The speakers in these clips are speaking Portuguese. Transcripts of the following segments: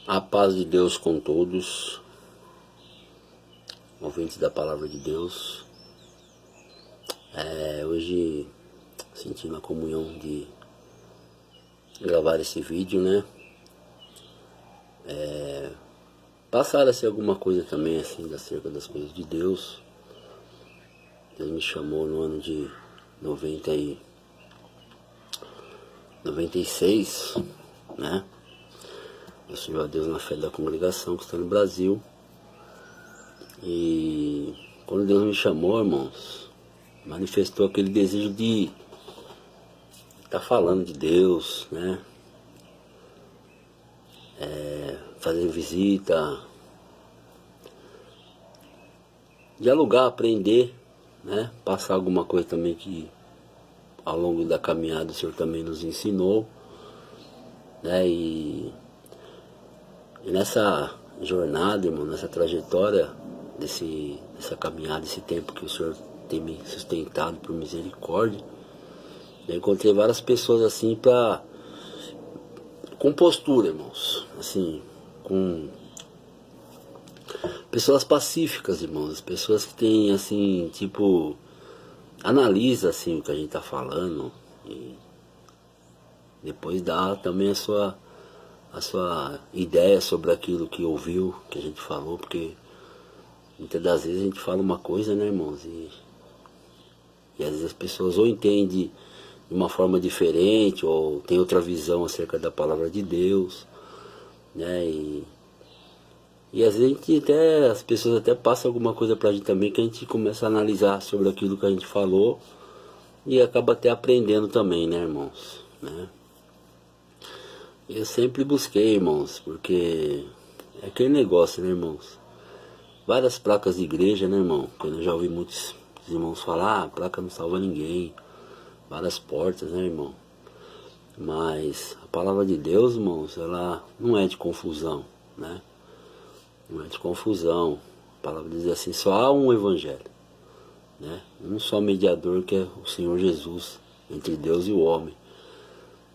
A paz de Deus com todos, ouvintes da Palavra de Deus. Hoje sentindo a comunhão de gravar esse vídeo, né? Passar assim alguma coisa também assim acerca das coisas de Deus. Deus me chamou no ano de 96, né? Eu sirvo a Deus na fé da congregação que está no Brasil. E quando Deus me chamou, irmãos, manifestou aquele desejo de estar falando de Deus, né? Fazer visita, dialogar, aprender, né? Passar alguma coisa também que ao longo da caminhada o Senhor também nos ensinou, né? E nessa jornada, irmão, nessa trajetória dessa caminhada, esse tempo que o Senhor tem me sustentado por misericórdia, eu encontrei várias pessoas assim com postura, irmãos, assim, com pessoas pacíficas, irmãos, pessoas que têm assim, tipo, analisa assim o que a gente tá falando e depois dá também a sua ideia sobre aquilo que ouviu, que a gente falou, porque muitas das vezes a gente fala uma coisa, né, irmãos, e às vezes as pessoas ou entendem de uma forma diferente, ou tem outra visão acerca da palavra de Deus, né, e às vezes as pessoas até passam alguma coisa pra gente também, que a gente começa a analisar sobre aquilo que a gente falou, e acaba até aprendendo também, né, irmãos, né. Eu sempre busquei, irmãos, porque é aquele negócio, né, irmãos, várias placas de igreja, né, irmão, quando eu já ouvi muitos irmãos falar, a placa não salva ninguém, várias portas, né, irmão, mas a palavra de Deus, irmãos, ela não é de confusão, né, não é de confusão. A palavra diz assim, só há um evangelho, né, um só mediador, que é o Senhor Jesus, entre Deus e o homem.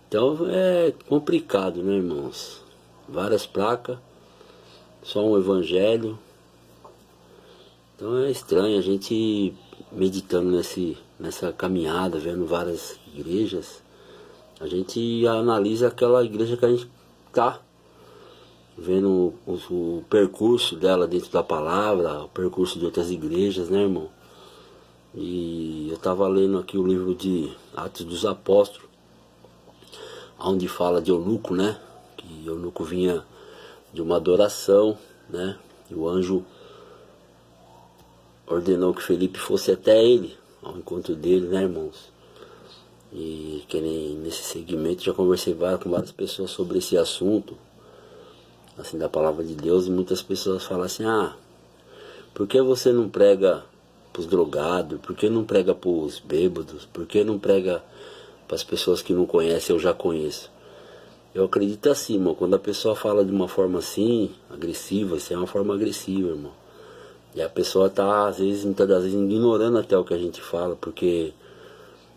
Então é complicado, né, irmãos, várias placas, só um evangelho. Então é estranho a gente meditando nessa caminhada, vendo várias igrejas, a gente analisa aquela igreja que a gente está vendo o percurso dela dentro da palavra, o percurso de outras igrejas, né, irmão? E eu estava lendo aqui o livro de Atos dos Apóstolos, onde fala de Eunuco, né? Que Eunuco vinha de uma adoração, né? E o anjo ordenou que Felipe fosse até ele, ao encontro dele, né, irmãos? E que nesse segmento já conversei com várias pessoas sobre esse assunto, assim, da palavra de Deus, e muitas pessoas falam assim, por que você não prega para os drogados? Por que não prega para os bêbados? Por que não prega para as pessoas que não conhecem, eu já conheço? Eu acredito assim, irmão, quando a pessoa fala de uma forma assim, agressiva, isso é uma forma agressiva, irmão. E a pessoa está, às vezes, muitas das vezes, ignorando até o que a gente fala, porque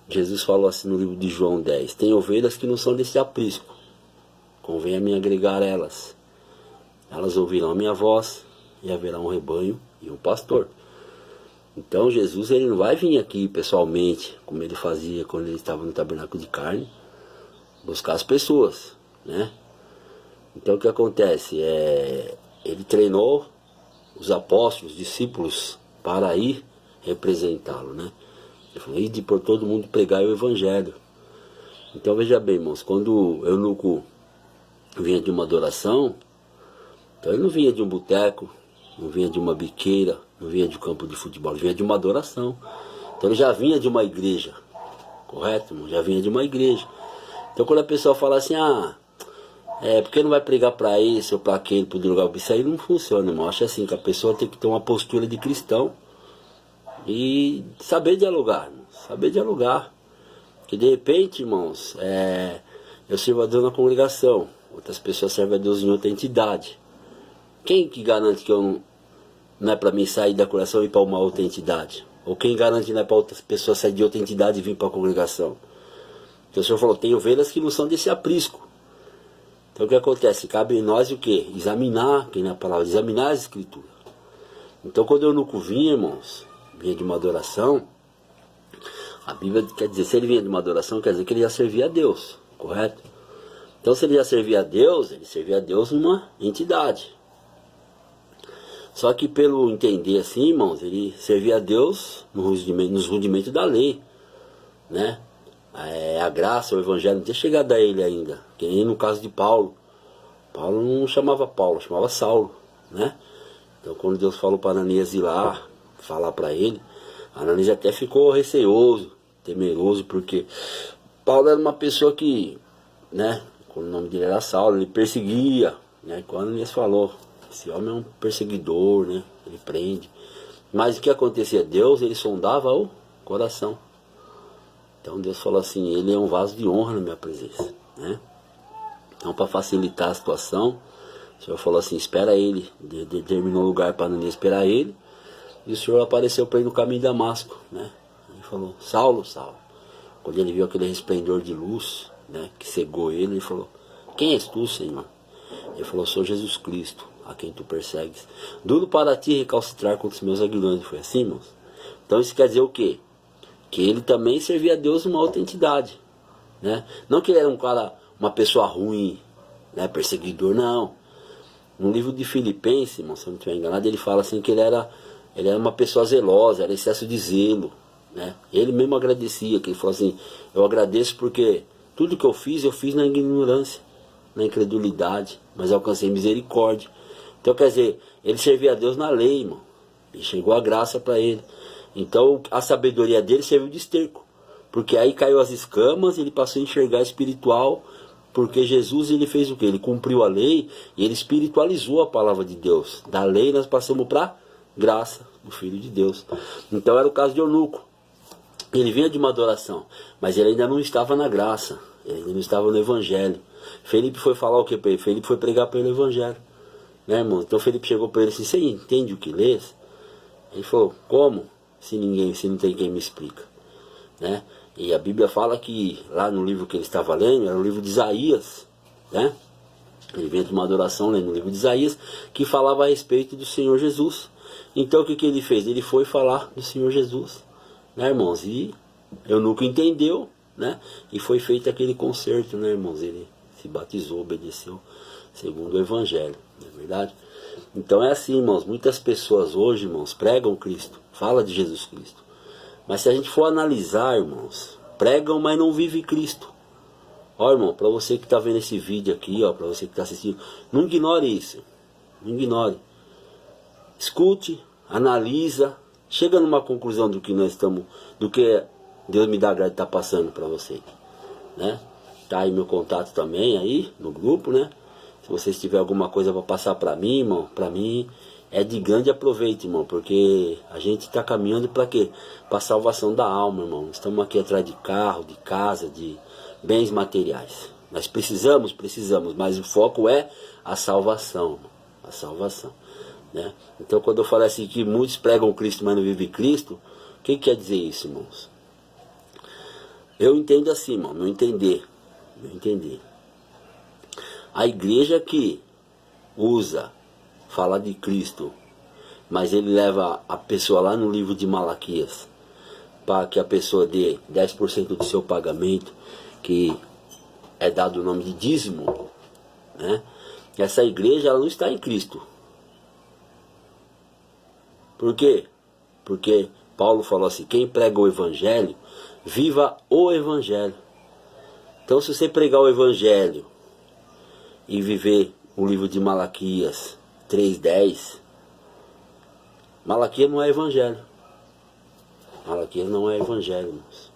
Jesus falou assim no livro de João 10, tem ovelhas que não são desse aprisco, convém a mim agregar elas. Elas ouvirão a minha voz, e haverá um rebanho e um pastor. Então Jesus, ele não vai vir aqui pessoalmente, como ele fazia quando ele estava no tabernáculo de carne, buscar as pessoas, né? Então o que acontece? Ele treinou os apóstolos, os discípulos, para ir representá-lo, né? Ele falou, ide por todo mundo pregar o evangelho. Então veja bem, irmãos, quando o eunuco vinha de uma adoração, então ele não vinha de um boteco, não vinha de uma biqueira, não vinha de um campo de futebol, ele vinha de uma adoração. Então ele já vinha de uma igreja, correto, irmão? Já vinha de uma igreja. Então quando a pessoa fala assim, porque não vai pregar para esse ou para aquele, para lugar, isso aí não funciona, irmão. Eu acho assim, que a pessoa tem que ter uma postura de cristão e saber dialogar, irmão. Saber dialogar. Que de repente, irmãos, eu sirvo a Deus na congregação, outras pessoas servem a Deus em outra entidade. Quem que garante que não é para mim sair da congregação e ir para uma outra entidade? Ou quem garante que não é para outras pessoas sair de outra entidade e vir para a congregação? Então o Senhor falou, tem ovelhas que não são desse aprisco. Então o que acontece? Cabe em nós o quê? Examinar, que na palavra, examinar as escrituras. Então quando o eunuco vinha, irmãos, vinha de uma adoração, a Bíblia quer dizer, se ele vinha de uma adoração, quer dizer que ele já servia a Deus, correto? Então se ele já servia a Deus, ele servia a Deus numa entidade. Só que pelo entender assim, irmãos, ele servia a Deus nos rudimentos da lei, né? A graça, o evangelho não tinha chegado a ele ainda. Que nem no caso de Paulo. Paulo não chamava Paulo, chamava Saulo, né? Então quando Deus falou para Ananias ir lá, falar para ele, Ananias até ficou receoso, temeroso, porque Paulo era uma pessoa que, né, quando o nome dele era Saulo, ele perseguia, né? Quando Ananias falou, esse homem é um perseguidor, né? Ele prende. Mas o que acontecia? Deus, ele sondava o coração. Então Deus falou assim, ele é um vaso de honra na minha presença, né? Então para facilitar a situação, o Senhor falou assim, espera ele, determinou um lugar para Ananias esperar ele, e o Senhor apareceu para ele no caminho de Damasco, né? Ele falou, Saulo, Saulo. Quando ele viu aquele resplendor de luz, né, que cegou ele, ele falou, quem és tu, Senhor? Ele falou, sou Jesus Cristo, a quem tu persegues. Duro para ti recalcitrar contra os meus aguilhões. Foi assim, irmãos? Então isso quer dizer o quê? Que ele também servia a Deus numa outra entidade, né? Não que ele era um cara, uma pessoa ruim, né, perseguidor, não. No livro de Filipenses, irmão, se eu não estiver enganado, ele fala assim que ele era uma pessoa zelosa, era excesso de zelo, né? Ele mesmo agradecia, que ele falou assim, eu agradeço porque tudo que eu fiz na ignorância, na incredulidade, mas alcancei misericórdia. Então quer dizer, ele servia a Deus na lei, irmão, e chegou a graça para ele. Então a sabedoria dele serviu de esterco, porque aí caiu as escamas, ele passou a enxergar espiritual, porque Jesus ele fez o que? Ele cumpriu a lei e ele espiritualizou a palavra de Deus. Da lei nós passamos para graça do Filho de Deus. Então era o caso de eunuco. Ele vinha de uma adoração, mas ele ainda não estava na graça, ele ainda não estava no evangelho. Felipe foi falar o que para ele? Felipe foi pregar para ele o evangelho, né, irmão? Então Felipe chegou para ele assim, você entende o que lês? Ele falou, como? Se não tem quem me explica, né? E a Bíblia fala que lá no livro que ele estava lendo, era o livro de Isaías, né? Ele vinha de uma adoração lendo o livro de Isaías, que falava a respeito do Senhor Jesus. Então o que ele fez? Ele foi falar do Senhor Jesus, né, irmãos? E eunuco entendeu, né? E foi feito aquele concerto, né, irmãos? Ele se batizou, obedeceu segundo o evangelho, não é verdade? Então é assim, irmãos, muitas pessoas hoje, irmãos, pregam Cristo, falam de Jesus Cristo. Mas se a gente for analisar, irmãos, pregam, mas não vivem Cristo. Ó, irmão, para você que está vendo esse vídeo aqui, ó, para você que está assistindo, não ignore isso, não ignore. Escute, analisa, chega numa conclusão do que nós estamos, do que Deus me dá a graça de estar passando para você, né? Tá aí meu contato também aí no grupo, né? Se vocês tiverem alguma coisa para passar para mim, irmão, para mim é de grande aproveito, irmão, porque a gente está caminhando para quê? Para a salvação da alma, irmão. Estamos aqui atrás de carro, de casa, de bens materiais. Nós precisamos, mas o foco é a salvação, irmão, a salvação, né? Então quando eu falo assim que muitos pregam Cristo, mas não vivem Cristo, o que quer dizer isso, irmãos? Eu entendo assim, irmão, meu entender. A igreja que usa falar de Cristo, mas ele leva a pessoa lá no livro de Malaquias, para que a pessoa dê 10% do seu pagamento, que é dado o nome de dízimo, né? Essa igreja ela não está em Cristo. Por quê? Porque Paulo falou assim, quem prega o evangelho, viva o evangelho. Então se você pregar o evangelho e viver o livro de Malaquias 3:10, Malaquias não é evangelho. Malaquias não é evangelho, irmãos.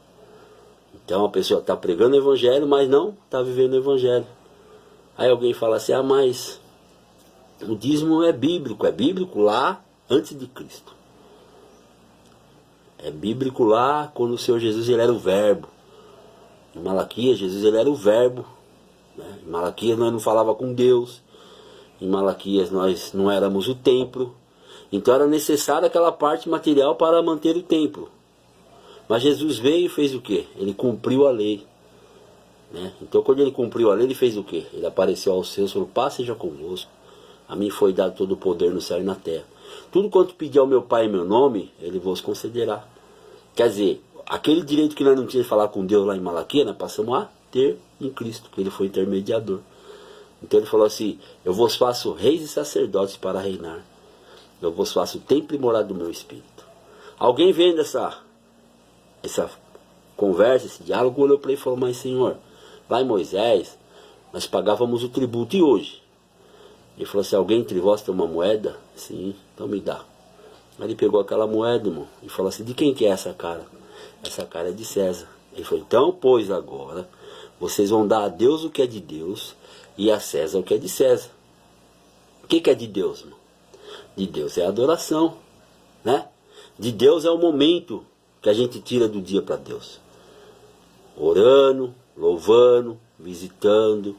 Então a pessoa está pregando o evangelho, mas não está vivendo o evangelho. Aí alguém fala assim, mas o dízimo é bíblico lá antes de Cristo. É bíblico lá quando o Senhor Jesus ele era o verbo. Em Malaquias, Jesus ele era o verbo, né? Em Malaquias nós não falava com Deus. Em Malaquias nós não éramos o templo. Então era necessária aquela parte material para manter o templo. Mas Jesus veio e fez o quê? Ele cumpriu a lei. né? Então quando ele cumpriu a lei, ele fez o quê? Ele apareceu aos seus e falou, paz seja convosco. A mim foi dado todo o poder no céu e na terra. Tudo quanto pedir ao meu Pai em meu nome, Ele vos concederá. Quer dizer, aquele direito que nós não tínhamos de falar com Deus lá em Malaquias, nós passamos a ter em Cristo, que Ele foi intermediador. Então Ele falou assim, eu vos faço reis e sacerdotes para reinar. Eu vos faço templo e morada do meu Espírito. Alguém vendo essa conversa, esse diálogo, olhou para ele e falou, mas Senhor, lá em Moisés, nós pagávamos o tributo e hoje? Ele falou assim, alguém entre vós tem uma moeda? Sim, então me dá. Aí ele pegou aquela moeda, irmão, e falou assim, de quem que é essa cara? Essa cara é de César. Ele falou, então, pois agora, vocês vão dar a Deus o que é de Deus e a César o que é de César. O que é de Deus, irmão? De Deus é a adoração, né? De Deus é o momento que a gente tira do dia para Deus. Orando, louvando, visitando.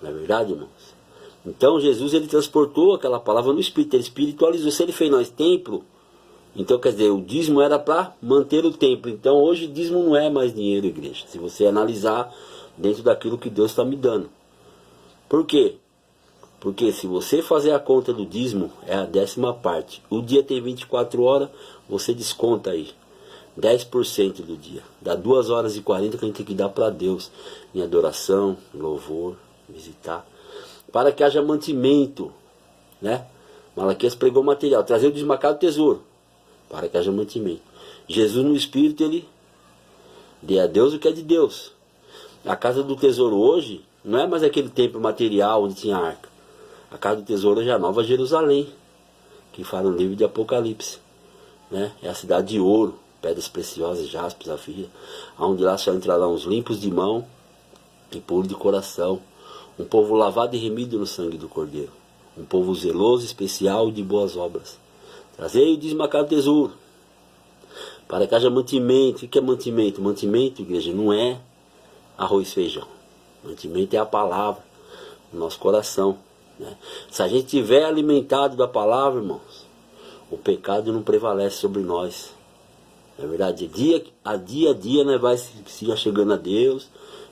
Não é verdade, irmãos? Então Jesus, ele transportou aquela palavra no Espírito, ele espiritualizou. Se ele fez nós templo, então quer dizer, o dízimo era para manter o templo. Então hoje o dízimo não é mais dinheiro, igreja. Se você analisar dentro daquilo que Deus está me dando. Por quê? Porque se você fazer a conta do dízimo, é a 10ª parte. O dia tem 24 horas, você desconta aí 10% do dia. Dá 2 horas e 40 que a gente tem que dar para Deus. Em adoração, louvor, visitar. Para que haja mantimento, né? Malaquias pregou material, trazer o desmacado tesouro, para que haja mantimento. Jesus no Espírito, ele dê a Deus o que é de Deus. A casa do tesouro hoje, não é mais aquele templo material onde tinha arca. A casa do tesouro é a Nova Jerusalém, que fala no livro de Apocalipse, né? É a cidade de ouro, pedras preciosas, jaspe, safira, onde lá só entrarão os limpos de mão e puros de coração. Um povo lavado e remido no sangue do Cordeiro. Um povo zeloso, especial e de boas obras. Trazei o desmacado tesouro. Para que haja mantimento. O que é mantimento? Mantimento, igreja, não é arroz e feijão. Mantimento é a palavra no nosso coração, né? Se a gente tiver alimentado da palavra, irmãos, o pecado não prevalece sobre nós. É verdade. Dia a dia nós vai se chegando a Deus,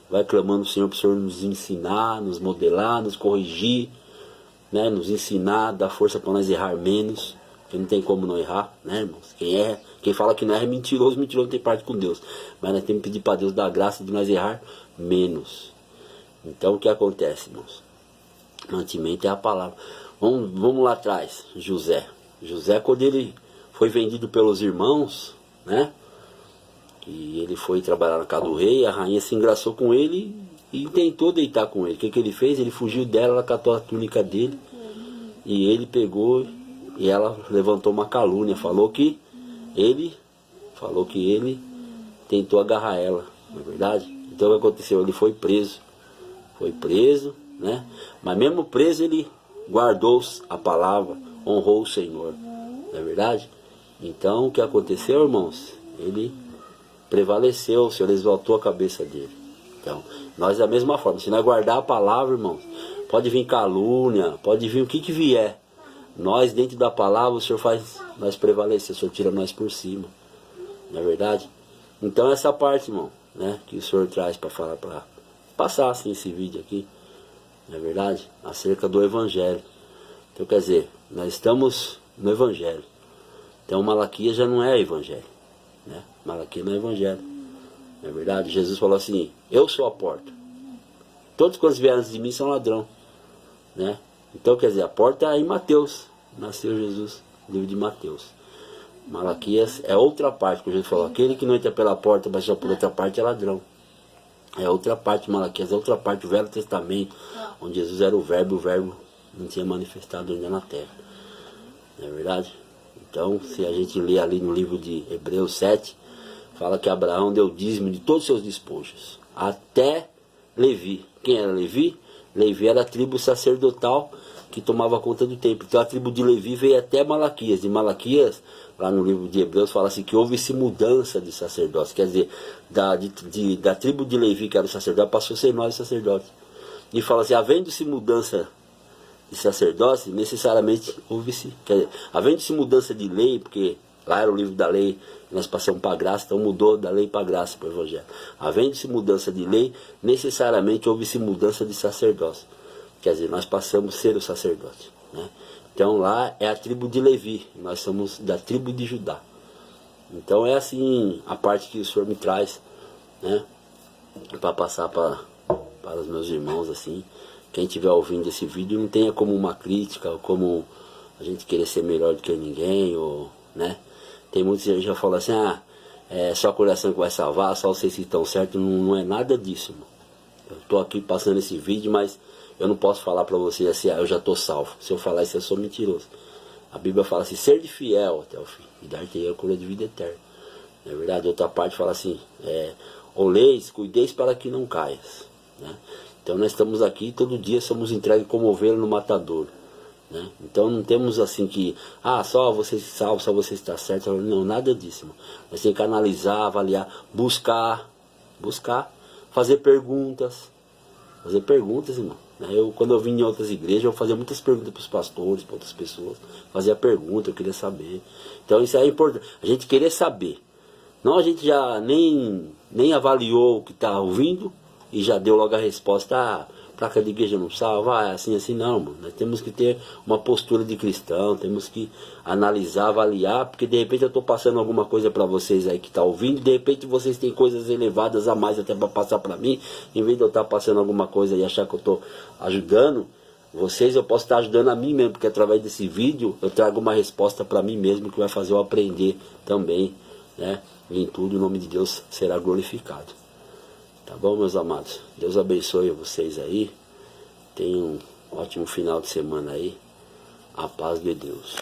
vai clamando o Senhor para o Senhor nos ensinar, nos modelar, nos corrigir, né? Nos ensinar, dar força para nós errar menos, porque não tem como não errar, né, irmãos? Quem fala que não erra é mentiroso, mentiroso não tem parte com Deus. Mas nós temos que pedir para Deus dar a graça de nós errar menos. Então o que acontece, irmãos? Mantimento é a palavra. Vamos lá atrás, José. José, quando ele foi vendido pelos irmãos, né? E ele foi trabalhar na casa do rei, a rainha se engraçou com ele e tentou deitar com ele. O que ele fez? Ele fugiu dela, ela catou a túnica dele e ele pegou e ela levantou uma calúnia, falou que ele tentou agarrar ela, não é verdade? Então o que aconteceu? Ele foi preso, né? Mas mesmo preso ele guardou a palavra, honrou o Senhor, não é verdade? Então o que aconteceu, irmãos? Ele prevaleceu, o Senhor exaltou a cabeça dele. Então, nós da mesma forma, se nós guardar a palavra, irmãos, pode vir calúnia, pode vir o que vier. Nós, dentro da palavra, o Senhor faz nós prevalecer, o Senhor tira nós por cima. Não é verdade? Então, essa parte, irmão, né, que o Senhor traz para falar, para passar assim esse vídeo aqui, não é verdade? Acerca do Evangelho. Então, quer dizer, nós estamos no Evangelho. Então, Malaquias já não é Evangelho, né? Malaquias não é Evangelho. Não é verdade? Jesus falou assim, eu sou a porta. Todos quantos vieram antes de mim são ladrão, né? Então, quer dizer, a porta é em Mateus. Nasceu Jesus, livro de Mateus. Malaquias é outra parte, que Jesus falou, aquele que não entra pela porta, mas só por outra parte é ladrão. É outra parte, Malaquias é outra parte do Velho Testamento, onde Jesus era o Verbo não tinha manifestado ainda na terra. Não é verdade? Então, se a gente lê ali no livro de Hebreus 7, fala que Abraão deu dízimo de todos os seus despojos, até Levi. Quem era Levi? Levi era a tribo sacerdotal que tomava conta do templo. Então a tribo de Levi veio até Malaquias. E Malaquias, lá no livro de Hebreus, fala assim que houve-se mudança de sacerdócio. Quer dizer, da tribo de Levi, que era o sacerdote, passou a ser nós sacerdotes. E fala assim, havendo-se mudança de sacerdócio, necessariamente houve-se, quer dizer, havendo-se mudança de lei, porque Lá era o livro da lei, nós passamos para a graça, então mudou da lei para a graça, para o evangelho. Havendo-se mudança de lei, necessariamente houve-se mudança de sacerdócio. Quer dizer, nós passamos a ser o sacerdote, né? Então lá é a tribo de Levi, nós somos da tribo de Judá. Então é assim a parte que o Senhor me traz, né, para passar para os meus irmãos, assim. Quem estiver ouvindo esse vídeo não tenha como uma crítica, ou como a gente querer ser melhor do que ninguém, ou, né. Tem muitos que já falam assim, é só o coração que vai salvar, só vocês que estão certos. Não é nada disso, irmão. Eu estou aqui passando esse vídeo, mas eu não posso falar para vocês assim, eu já estou salvo. Se eu falar isso, eu sou mentiroso. A Bíblia fala assim, ser de fiel até o fim, e dar-te a coroa de vida eterna. Não é verdade? Outra parte fala assim, oleis, cuideis para que não caias, né? Então nós estamos aqui, todo dia somos entregues como ovelha no matadouro, né? Então não temos assim que, só você se salva, só você está certo. Não, nada disso, irmão. Nós temos que analisar, avaliar, buscar, fazer perguntas, irmão. Quando eu vim em outras igrejas, eu fazia muitas perguntas para os pastores, para outras pessoas. Fazia pergunta, eu queria saber. Então isso é importante, a gente querer saber. Não a gente já nem avaliou o que está ouvindo e já deu logo a resposta, placa de igreja não salva, é assim, não, mano. Nós temos que ter uma postura de cristão, temos que analisar, avaliar, porque de repente eu estou passando alguma coisa para vocês aí que está ouvindo, de repente vocês têm coisas elevadas a mais até para passar para mim, em vez de eu estar passando alguma coisa e achar que eu estou ajudando vocês, eu posso estar ajudando a mim mesmo, porque através desse vídeo eu trago uma resposta para mim mesmo, que vai fazer eu aprender também, né? E em tudo o nome de Deus será glorificado. Tá bom, meus amados? Deus abençoe vocês aí. Tenham um ótimo final de semana aí. A paz de Deus.